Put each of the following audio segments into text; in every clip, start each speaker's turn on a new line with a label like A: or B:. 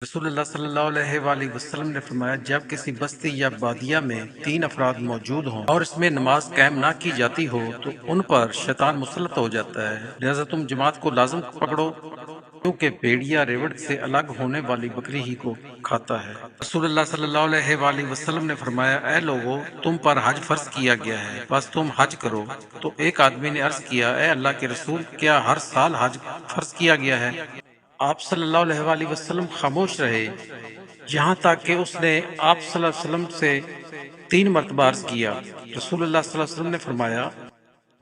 A: رسول اللہ صلی اللہ علیہ وآلہ وسلم نے فرمایا، جب کسی بستی یا بادیہ میں 3 افراد موجود ہوں اور اس میں نماز قائم نہ کی جاتی ہو تو ان پر شیطان مسلط ہو جاتا ہے، لہذا تم جماعت کو لازم پکڑو، کیونکہ بھیڑیا ریوڑ سے الگ ہونے والی بکری ہی کو کھاتا ہے۔ رسول اللہ صلی اللہ علیہ وآلہ وسلم نے فرمایا، اے لوگو، تم پر حج فرض کیا گیا ہے، بس تم حج کرو۔ تو ایک آدمی نے عرض کیا، اے اللہ کے رسول، کیا ہر سال حج فرض کیا گیا ہے؟ آپ صلی اللہ علیہ وآلہ وسلم خاموش رہے، یہاں تک کہ اس نے آپ صلی اللہ علیہ وسلم سے 3 مرتبہ عرض کیا۔ رسول اللہ صلی اللہ علیہ وسلم نے فرمایا،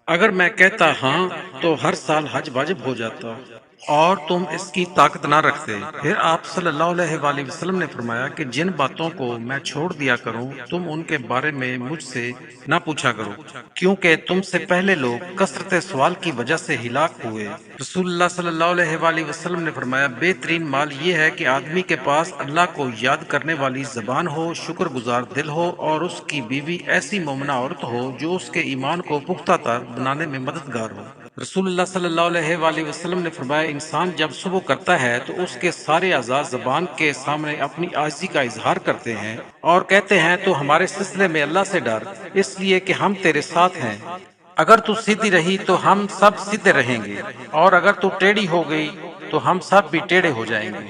A: اگر میں کہتا ہاں تو ہر سال حج واجب ہو جاتا اور تم اس کی طاقت نہ رکھتے۔ پھر آپ صلی اللہ علیہ وآلہ وسلم نے فرمایا کہ جن باتوں کو میں چھوڑ دیا کروں تم ان کے بارے میں مجھ سے نہ پوچھا کرو، کیونکہ تم سے پہلے لوگ کثرت سوال کی وجہ سے ہلاک ہوئے۔ رسول اللہ صلی اللہ علیہ وآلہ وسلم نے فرمایا، بہترین مال یہ ہے کہ آدمی کے پاس اللہ کو یاد کرنے والی زبان ہو، شکر گزار دل ہو، اور اس کی بیوی ایسی مومنہ عورت ہو جو اس کے ایمان کو پختہ تر بنانے میں مددگار ہو۔ رسول اللہ صلی اللہ علیہ وآلہ وسلم نے فرمایا، انسان جب صبح کرتا ہے تو اس کے سارے اعضاء زبان کے سامنے اپنی عاجزی کا اظہار کرتے ہیں اور کہتے ہیں، تو ہمارے سلسلے میں اللہ سے ڈر، اس لیے کہ ہم تیرے ساتھ ہیں۔ اگر تو سیدھی رہی تو ہم سب سیدھے رہیں گے، اور اگر تو ٹیڑھی ہو گئی تو ہم سب بھی ٹیڑھے ہو جائیں گے۔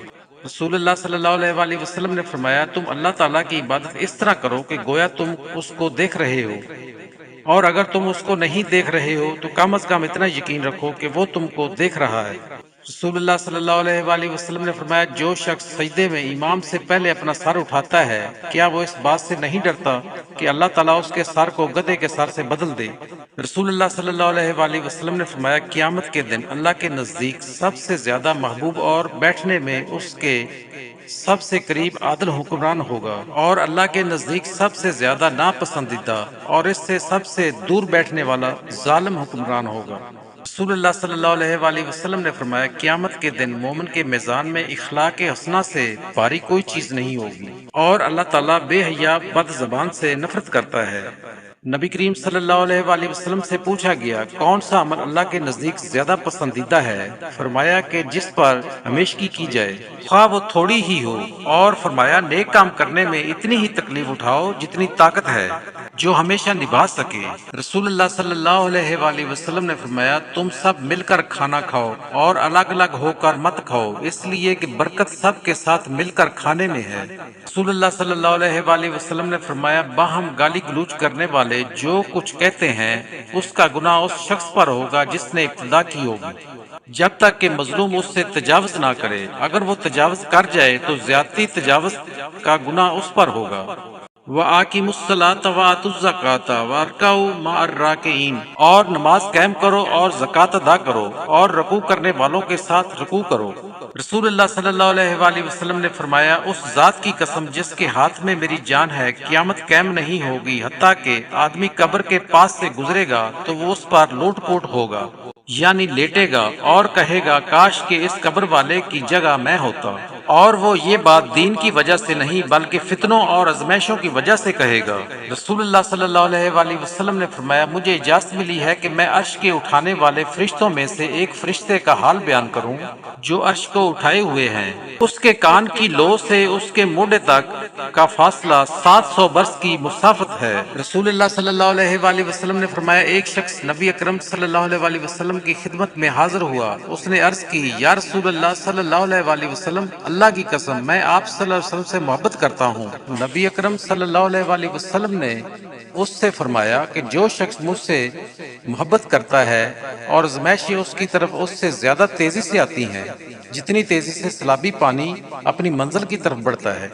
A: رسول اللہ صلی اللہ علیہ وآلہ وسلم نے فرمایا، تم اللہ تعالیٰ کی عبادت اس طرح کرو کہ گویا تم اس کو دیکھ رہے ہو، اور اگر تم اس کو نہیں دیکھ رہے ہو تو کم از کم اتنا یقین رکھو کہ وہ تم کو دیکھ رہا ہے۔ رسول اللہ صلی اللہ علیہ وآلہ وسلم نے فرمایا، جو شخص سجدے میں امام سے پہلے اپنا سر اٹھاتا ہے، کیا وہ اس بات سے نہیں ڈرتا کہ اللہ تعالیٰ اس کے سر کو گدھے کے سر سے بدل دے؟ رسول اللہ صلی اللہ علیہ وآلہ وسلم نے فرمایا، قیامت کے دن اللہ کے نزدیک سب سے زیادہ محبوب اور بیٹھنے میں اس کے سب سے قریب عادل حکمران ہوگا، اور اللہ کے نزدیک سب سے زیادہ ناپسندیدہ اور اس سے سب سے دور بیٹھنے والا ظالم حکمران ہوگا۔ رسول اللہ صلی اللہ علیہ وآلہ وسلم نے فرمایا، قیامت کے دن مومن کے میزان میں اخلاق حسنہ سے بھاری کوئی چیز نہیں ہوگی، اور اللہ تعالیٰ بے حیا بد زبان سے نفرت کرتا ہے۔ نبی کریم صلی اللہ علیہ وآلہ وسلم سے پوچھا گیا، کون سا عمل اللہ کے نزدیک زیادہ پسندیدہ ہے؟ فرمایا کہ جس پر ہمیشگی کی جائے، خواہ وہ تھوڑی ہی ہو، اور فرمایا نیک کام کرنے میں اتنی ہی تکلیف اٹھاؤ جتنی طاقت ہے، جو ہمیشہ نبھا سکے۔ رسول اللہ صلی اللہ علیہ وآلہ وسلم نے فرمایا، تم سب مل کر کھانا کھاؤ اور الگ الگ ہو کر مت کھاؤ، اس لیے کہ برکت سب کے ساتھ مل کر کھانے میں ہے۔ رسول اللہ صلی اللہ علیہ وآلہ وسلم نے فرمایا، باہم گالی گلوچ کرنے والے جو کچھ کہتے ہیں اس کا گناہ اس شخص پر ہوگا جس نے ابتدا کی ہوگی، جب تک کہ مظلوم اس سے تجاوز نہ کرے۔ اگر وہ تجاوز کر جائے تو زیادتی تجاوز کا گناہ اس پر ہوگا۔ وَآقِمُوا الصَّلَاةَ وَآتُوا الزَّكَاةَ وَارْكَعُوا مَعَ الرَّاكِعِينَ، اور نماز قائم کرو اور زکوٰۃ ادا کرو اور رکوع کرنے والوں کے ساتھ رکوع کرو۔ رسول اللہ صلی اللہ علیہ وآلہ وسلم نے فرمایا، اس ذات کی قسم جس کے ہاتھ میں میری جان ہے، قیامت قائم نہیں ہوگی حتیٰ کہ آدمی قبر کے پاس سے گزرے گا تو وہ اس پر لوٹ پوٹ ہوگا، یعنی لیٹے گا اور کہے گا، کاش کہ اس قبر والے کی جگہ میں ہوتا، اور وہ یہ بات دین کی وجہ سے نہیں بلکہ فتنوں اور ازمائشوں کی وجہ سے کہے گا۔ رسول اللہ صلی اللہ علیہ وآلہ وسلم نے فرمایا، مجھے اجازت ملی ہے کہ میں عرش کے اٹھانے والے فرشتوں میں سے ایک فرشتے کا حال بیان کروں جو عرش کو اٹھائے ہوئے ہیں۔ اس کے کان کی لو سے اس کے موڈے تک کا فاصلہ 700 برس کی مسافت ہے۔ رسول اللہ صلی اللہ علیہ وآلہ وسلم نے فرمایا، ایک شخص نبی اکرم صلی اللہ علیہ وآلہ وسلم کی خدمت میں حاضر ہوا۔ اس نے عرض کی، یا رسول اللہ صلی اللہ علیہ وآلہ وسلم، اللہ کی قسم میں آپ صلی اللہ علیہ وسلم سے محبت کرتا ہوں۔ نبی اکرم صلی اللہ علیہ وآلہ وسلم نے اس سے فرمایا کہ جو شخص مجھ سے محبت کرتا ہے اور ازمائشیں اس کی طرف اس سے زیادہ تیزی سے آتی ہیں جتنی تیزی سے سیلابی پانی اپنی منزل کی طرف بڑھتا ہے،